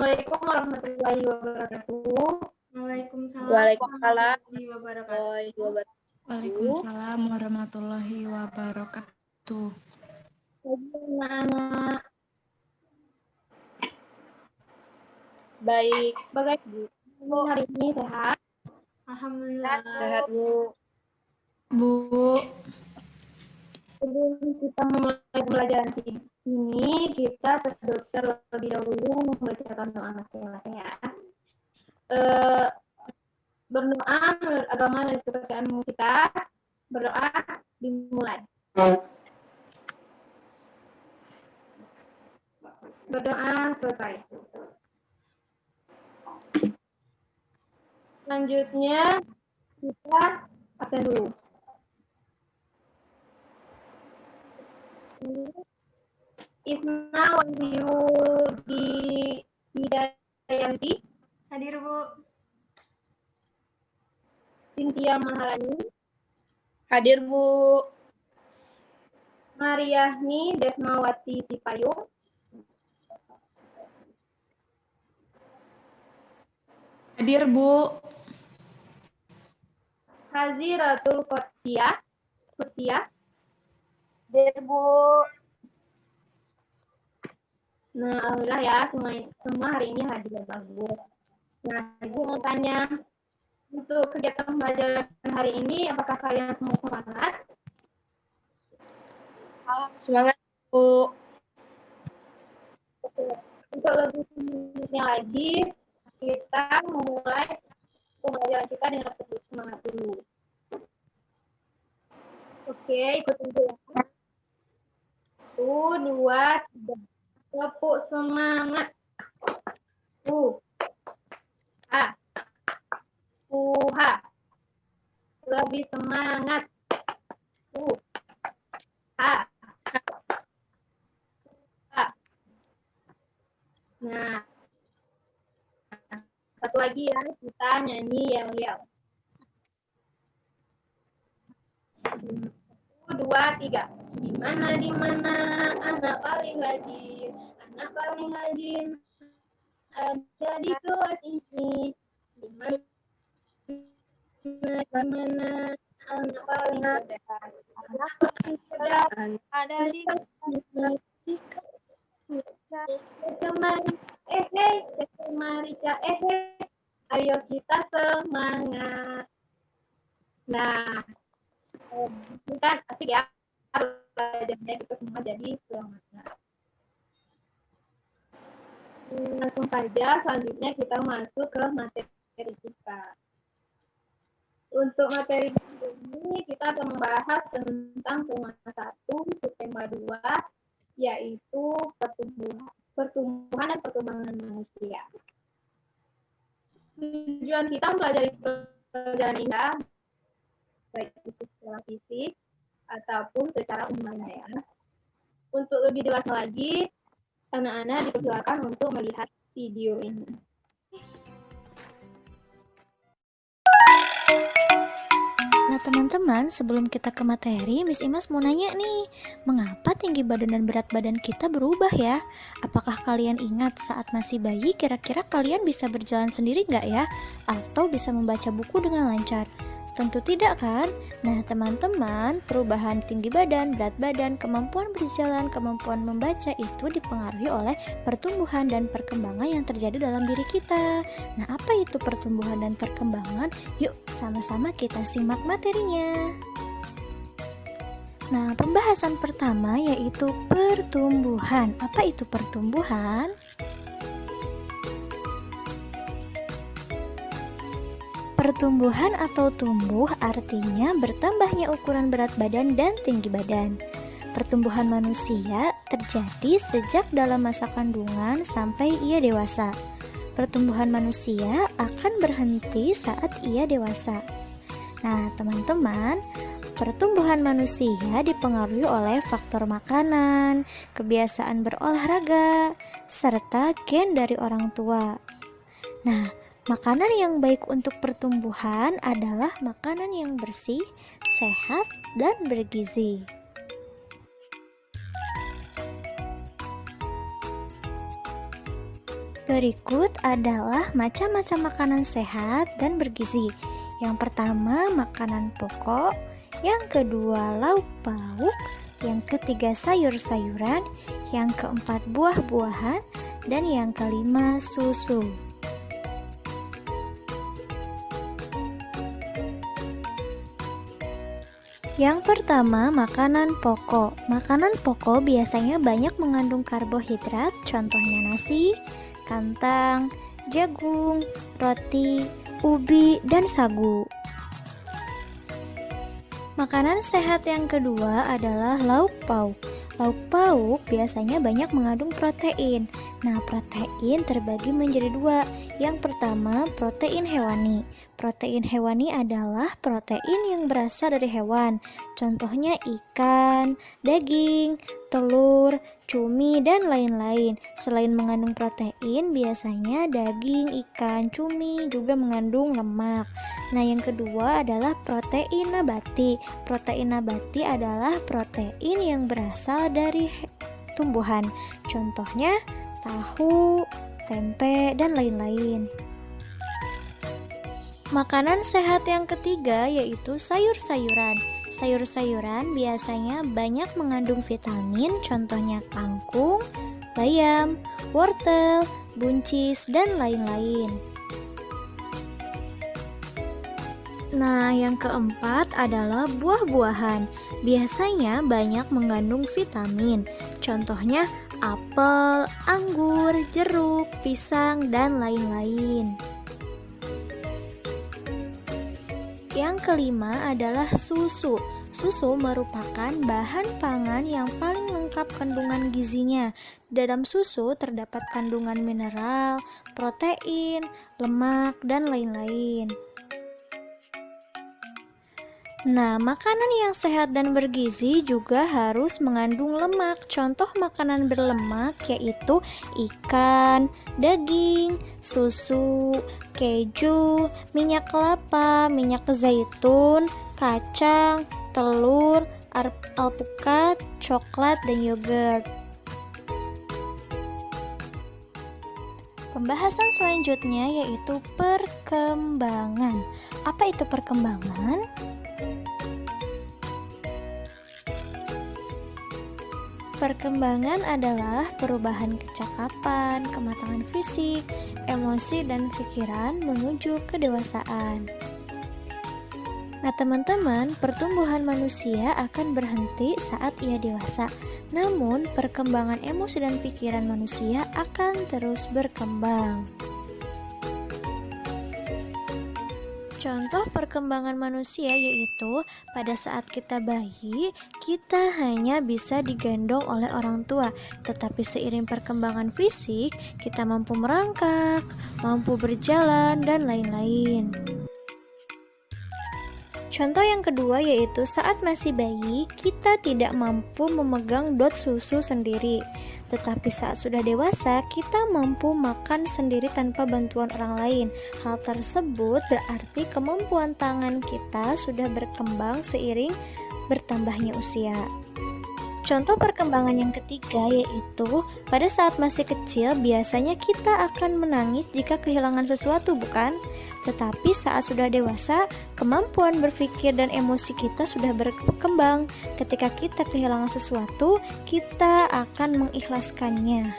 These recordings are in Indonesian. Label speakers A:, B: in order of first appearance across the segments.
A: Assalamualaikum warahmatullahi wabarakatuh.
B: Waalaikumsalam
C: Waalaikumsalam
B: warahmatullahi wabarakatuh.
D: Waalaikumsalam warahmatullahi wabarakatuh.
A: Anak-anak,
C: Baik,
A: bagaimana hari ini, sehat?
B: Alhamdulillah.
C: sehat Bu.
D: Bu,
A: Sebelum kita memulai pembelajaran ini, kita terlebih dahulu membacakan doa masing-masing ya. Berdoa menurut agama dan kepercayaan kita. Berdoa dimulai. Berdoa selesai. Selanjutnya kita absen dulu. Isna Wahyu di Hidayanti,
B: Hadir Bu.
A: Cynthia Maharani,
C: Hadir Bu.
A: Mariahni Desmawati Sipayung,
D: hadir Bu.
A: Haziratul Qudsiah,
C: Hadir Bu.
A: Nah, alhamdulillah ya, semua hari ini hadir bagus. Nah, Ibu mau tanya, untuk kegiatan pembelajaran hari ini, apakah kalian semua semangat?
C: Semangat Bu.
A: Untuk lebih semangatnya lagi, kita memulai pembelajaran kita dengan lebih semangat dulu. Oke, ikutin dulu. 1, 2, 3. Tepuk semangat. Lebih semangat. Nah, satu lagi ya, kita nyanyi yel-yel. 1, 2, 3. Di mana anak paling rajin, ada di kelas ini. Di mana anak paling cerdas,
C: Ada di
A: Marica, ayo kita semangat. Nah, ini kan asik ya, belajarnya kita semua jadi semangat. Langsung saja, selanjutnya kita masuk ke materi kita. Untuk materi ini kita akan membahas tentang tema 1, tema 2, yaitu pertumbuhan dan perkembangan manusia. Tujuan kita mempelajari pelajaran ini baik itu secara fisik ataupun secara umum ya. Untuk lebih jelas lagi, anak-anak dipersilakan untuk melihat video ini.
E: Nah teman-teman, sebelum kita ke materi, Miss Imas mau nanya nih, mengapa tinggi badan dan berat badan kita berubah ya? Apakah kalian ingat saat masih bayi, kira-kira kalian bisa berjalan sendiri nggak ya? Atau bisa membaca buku dengan lancar? Tentu tidak kan? Nah teman-teman, perubahan tinggi badan, berat badan, kemampuan berjalan, kemampuan membaca itu dipengaruhi oleh pertumbuhan dan perkembangan yang terjadi dalam diri kita. Nah apa itu pertumbuhan dan perkembangan? Yuk sama-sama kita simak materinya. Nah pembahasan pertama yaitu pertumbuhan. Apa itu pertumbuhan? Pertumbuhan atau tumbuh artinya bertambahnya ukuran berat badan dan tinggi badan. Pertumbuhan manusia terjadi sejak dalam masa kandungan sampai ia dewasa. Pertumbuhan manusia akan berhenti saat ia dewasa. Nah, teman-teman, pertumbuhan manusia dipengaruhi oleh faktor makanan, kebiasaan berolahraga, serta gen dari orang tua. Nah, makanan yang baik untuk pertumbuhan adalah makanan yang bersih, sehat, dan bergizi. Berikut adalah macam-macam makanan sehat dan bergizi. Yang pertama, makanan pokok. Yang kedua, lauk pauk. Yang ketiga, sayur-sayuran. Yang keempat, buah-buahan. Dan yang kelima, susu. Yang pertama, makanan pokok. Makanan pokok biasanya banyak mengandung karbohidrat, contohnya nasi, kentang, jagung, roti, ubi, dan sagu. Makanan sehat yang kedua adalah lauk pauk. Lauk pauk biasanya banyak mengandung protein. Nah, protein terbagi menjadi dua. Yang pertama, protein hewani. Protein hewani adalah protein yang berasal dari hewan. Contohnya ikan, daging, telur, cumi, dan lain-lain. Selain mengandung protein, biasanya daging, ikan, cumi juga mengandung lemak. Nah, yang kedua adalah protein nabati. Protein nabati adalah protein yang berasal dari tumbuhan. Contohnya tahu, tempe, dan lain-lain. Makanan sehat yang ketiga yaitu sayur-sayuran. Sayur-sayuran biasanya banyak mengandung vitamin, contohnya kangkung, bayam, wortel, buncis, dan lain-lain. Nah, yang keempat adalah buah-buahan. Biasanya banyak mengandung vitamin, contohnya apel, anggur, jeruk, pisang, dan lain-lain. Yang kelima adalah susu. Susu merupakan bahan pangan yang paling lengkap kandungan gizinya. Dalam susu terdapat kandungan mineral, protein, lemak, dan lain-lain. Nah, makanan yang sehat dan bergizi juga harus mengandung lemak. Contoh makanan berlemak yaitu ikan, daging, susu, keju, minyak kelapa, minyak zaitun, kacang, telur, alpukat, coklat, dan yogurt. Pembahasan selanjutnya yaitu perkembangan. Apa itu perkembangan? Perkembangan adalah perubahan kecakapan, kematangan fisik, emosi, dan pikiran menuju kedewasaan. Nah, teman-teman, pertumbuhan manusia akan berhenti saat ia dewasa. Namun, perkembangan emosi dan pikiran manusia akan terus berkembang. Contoh perkembangan manusia yaitu pada saat kita bayi, kita hanya bisa digendong oleh orang tua. Tetapi seiring perkembangan fisik, kita mampu merangkak, mampu berjalan, dan lain-lain. Contoh yang kedua yaitu saat masih bayi, kita tidak mampu memegang dot susu sendiri. Tetapi saat sudah dewasa, kita mampu makan sendiri tanpa bantuan orang lain. Hal tersebut berarti kemampuan tangan kita sudah berkembang seiring bertambahnya usia. Contoh perkembangan yang ketiga yaitu pada saat masih kecil biasanya kita akan menangis jika kehilangan sesuatu, bukan? Tetapi saat sudah dewasa, kemampuan berpikir dan emosi kita sudah berkembang. Ketika kita kehilangan sesuatu, kita akan mengikhlaskannya.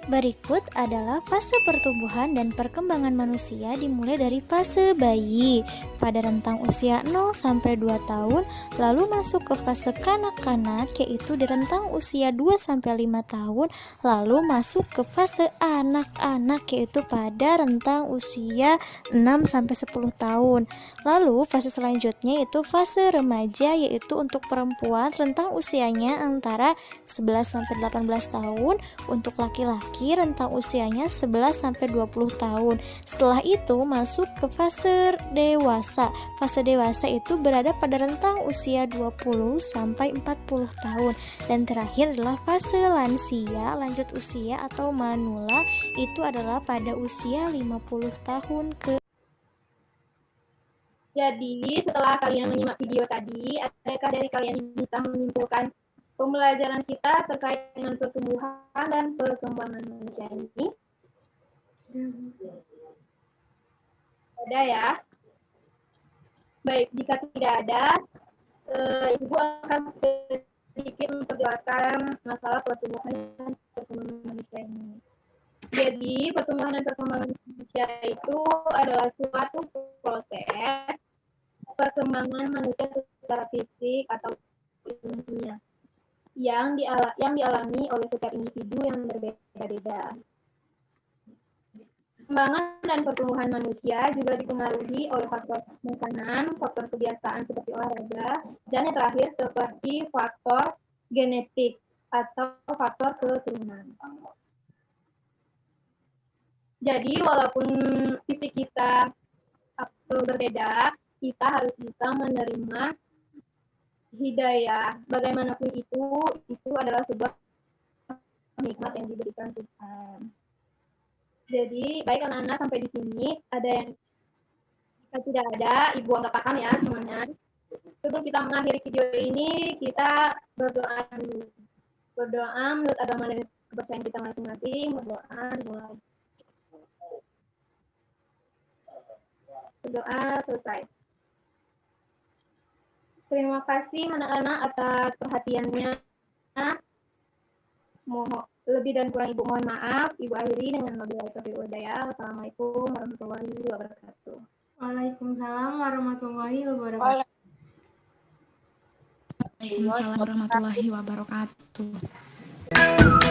E: Berikut adalah fase pertumbuhan dan perkembangan manusia dimulai dari fase bayi pada rentang usia 0 sampai 2 tahun, lalu masuk ke fase kanak-kanak yaitu di rentang usia 2 sampai 5 tahun, lalu masuk ke fase anak-anak yaitu pada rentang usia 6 sampai 10 tahun. Lalu fase selanjutnya yaitu fase remaja yaitu untuk perempuan rentang usianya antara 11 sampai 18 tahun, untuk laki-laki rentang usianya 11 sampai 20 tahun. Setelah itu masuk ke fase dewasa. Fase dewasa itu berada pada rentang usia 20 sampai 40 tahun. Dan terakhir adalah fase lansia, lanjut usia atau manula, itu adalah pada usia 50 tahun ke.
A: Jadi, setelah kalian menyimak video tadi, adakah dari kalian yang bisa menyimpulkan pembelajaran kita terkait dengan pertumbuhan dan perkembangan manusia ini. Ada ya? Baik, jika tidak ada, Ibu akan sedikit memperjelaskan masalah pertumbuhan dan perkembangan manusia ini. Jadi, pertumbuhan dan perkembangan manusia itu adalah suatu proses perkembangan manusia secara fisik atau ilmiah yang dialami oleh setiap individu yang berbeda-beda. Perkembangan dan pertumbuhan manusia juga dipengaruhi oleh faktor makanan, faktor kebiasaan seperti olahraga, dan yang terakhir seperti faktor genetik atau faktor keturunan. Jadi walaupun fisik kita berbeda, kita harus bisa menerima hidayah. Bagaimanapun itu adalah sebuah nikmat yang diberikan Tuhan. Jadi baik anak-anak, sampai di sini ada yang jika tidak ada, Ibu anggap paham ya semuanya. Sebelum kita mengakhiri video ini, kita berdoa dulu. Berdoa menurut agama dan kepercayaan kita masing-masing. Berdoa dimulai. Berdoa selesai. Terima kasih anak-anak atas perhatiannya. Mohon lebih dan kurang Ibu mohon maaf. Ibu akhiri dengan wabillahi taufiq wal hidayah. Wassalamualaikum warahmatullahi wabarakatuh.
B: Waalaikumsalam warahmatullahi wabarakatuh.
D: Waalaikumsalam warahmatullahi wabarakatuh.